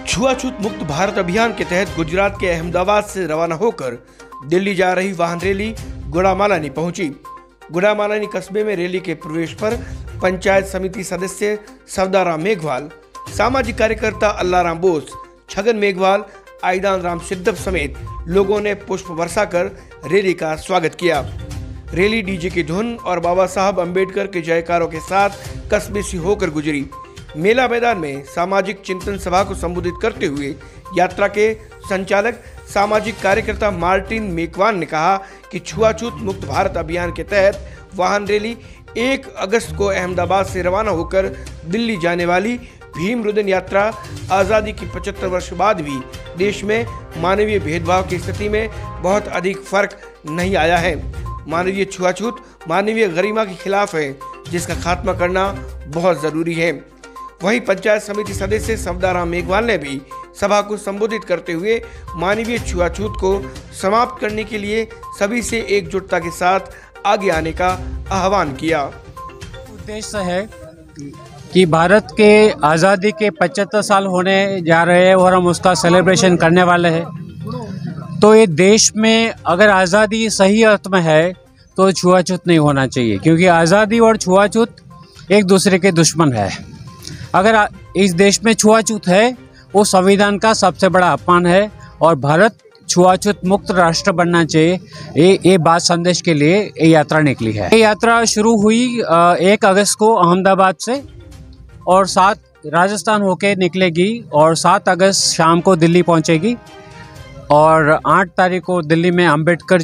छुआछूत मुक्त भारत अभियान के तहत गुजरात के अहमदाबाद से रवाना होकर दिल्ली जा रही वाहन रैली गुड़ामालानी पहुंची। गुड़ामालानी कस्बे में रैली के प्रवेश पर पंचायत समिति सदस्य सवदाराम मेघवाल, सामाजिक कार्यकर्ता अल्लाराम बोस, छगन मेघवाल, आईदान राम सिद्धप समेत लोगों ने पुष्प वर्षा कर रैली का स्वागत किया। रैली डीजे की धुन और बाबा साहब अम्बेडकर के जयकारों के साथ कस्बे से होकर गुजरी। मेला मैदान में सामाजिक चिंतन सभा को संबोधित करते हुए यात्रा के संचालक सामाजिक कार्यकर्ता मार्टिन मेकवान ने कहा कि छुआछूत मुक्त भारत अभियान के तहत वाहन रैली 1 अगस्त को अहमदाबाद से रवाना होकर दिल्ली जाने वाली भीम रुदन यात्रा आज़ादी की 75 वर्ष बाद भी देश में मानवीय भेदभाव की स्थिति में बहुत अधिक फर्क नहीं आया है। मानवीय छुआछूत मानवीय गरिमा के खिलाफ है, जिसका खात्मा करना बहुत जरूरी है। वहीं पंचायत समिति सदस्य सवदाराम मेघवाल ने भी सभा को संबोधित करते हुए मानवीय छुआछूत को समाप्त करने के लिए सभी से एकजुटता के साथ आगे आने का आह्वान किया। उद्देश्य है कि भारत के आज़ादी के 75 साल होने जा रहे हैं और हम उसका सेलिब्रेशन करने वाले हैं। तो ये देश में अगर आज़ादी सही अर्थ में है तो छुआछूत नहीं होना चाहिए, क्योंकि आज़ादी और छुआछूत एक दूसरे के दुश्मन है। अगर इस देश में छुआछूत है वो संविधान का सबसे बड़ा अपमान है और भारत छुआछूत मुक्त राष्ट्र बनना चाहिए। ये बात संदेश के लिए ये यात्रा निकली है। ये यात्रा शुरू हुई 1 अगस्त को अहमदाबाद से और 7 राजस्थान होके निकलेगी और 7 अगस्त शाम को दिल्ली पहुंचेगी और 8 तारीख को दिल्ली में अंबेडकर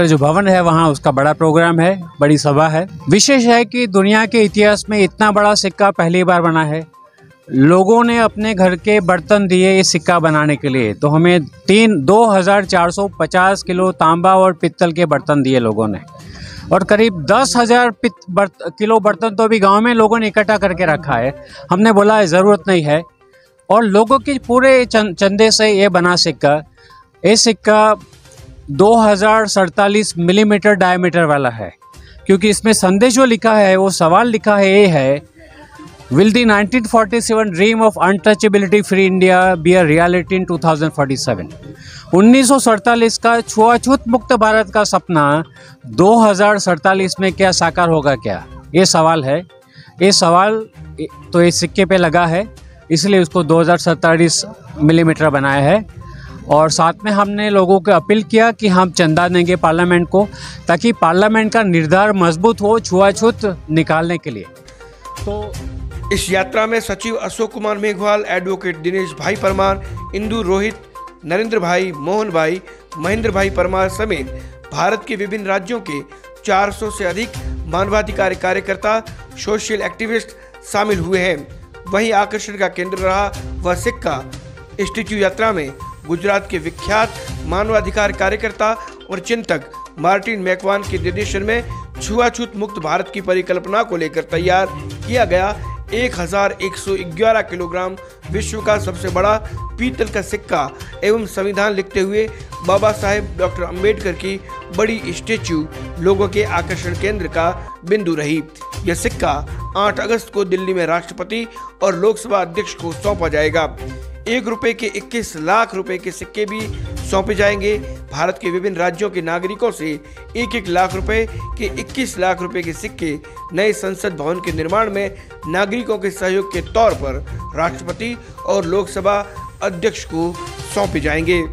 जो भवन है वहाँ उसका बड़ा प्रोग्राम है, बड़ी सभा है। विशेष है कि दुनिया के इतिहास में इतना बड़ा सिक्का पहली बार बना है। लोगों ने अपने घर के बर्तन दिए ये सिक्का बनाने के लिए, तो हमें 2450 किलो तांबा और पित्तल के बर्तन दिए लोगों ने, और करीब 10,000 किलो बर्तन तो अभी गांव में लोगों ने इकट्ठा करके रखा है। हमने बोला है ज़रूरत नहीं है, और लोगों के पूरे चंदे से ये बना सिक्का, ये सिक्का 2047 मिलीमीटर डायमीटर वाला है, क्योंकि इसमें संदेश जो लिखा है वो सवाल लिखा है, ये है, will the 1947 dream of untouchability free India be a reality in 2047। 1947 का छुआछूत मुक्त भारत का सपना 2047 में क्या साकार होगा क्या, ये सवाल है। ये सवाल तो ये सिक्के पे लगा है, इसलिए उसको 2047 मिलीमीटर बनाया है। और साथ में हमने लोगों को अपील किया कि हम चंदा देंगे पार्लियामेंट को, ताकि पार्लियामेंट का निर्धार मजबूत हो छुआछूत निकालने के लिए। तो इस यात्रा में सचिव अशोक कुमार मेघवाल, एडवोकेट दिनेश भाई परमार, इंदु रोहित, नरेंद्र भाई, मोहन भाई, महेंद्र भाई परमार समेत भारत के विभिन्न राज्यों के 400 से अधिक मानवाधिकार कार्यकर्ता, सोशल एक्टिविस्ट शामिल हुए हैं। वहीं आकर्षण का केंद्र रहा वह सिक्का। स्टैच्यू यात्रा में गुजरात के विख्यात मानवाधिकार कार्यकर्ता और चिंतक मार्टिन मेकवान के निर्देशन में छुआछूत मुक्त भारत की परिकल्पना को लेकर तैयार किया गया 1111 किलोग्राम विश्व का सबसे बड़ा पीतल का सिक्का एवं संविधान लिखते हुए बाबा साहेब डॉक्टर अंबेडकर की बड़ी स्टैच्यू लोगों के आकर्षण केंद्र का बिंदु रही। यह सिक्का 8 अगस्त को दिल्ली में राष्ट्रपति और लोकसभा अध्यक्ष को सौंपा जाएगा। 1 रुपए के 21 लाख रुपए के सिक्के भी सौंपे जाएंगे। भारत के विभिन्न राज्यों के नागरिकों से 1-1 लाख रुपए के 21 लाख रुपए के सिक्के नए संसद भवन के निर्माण में नागरिकों के सहयोग के तौर पर राष्ट्रपति और लोकसभा अध्यक्ष को सौंपे जाएंगे।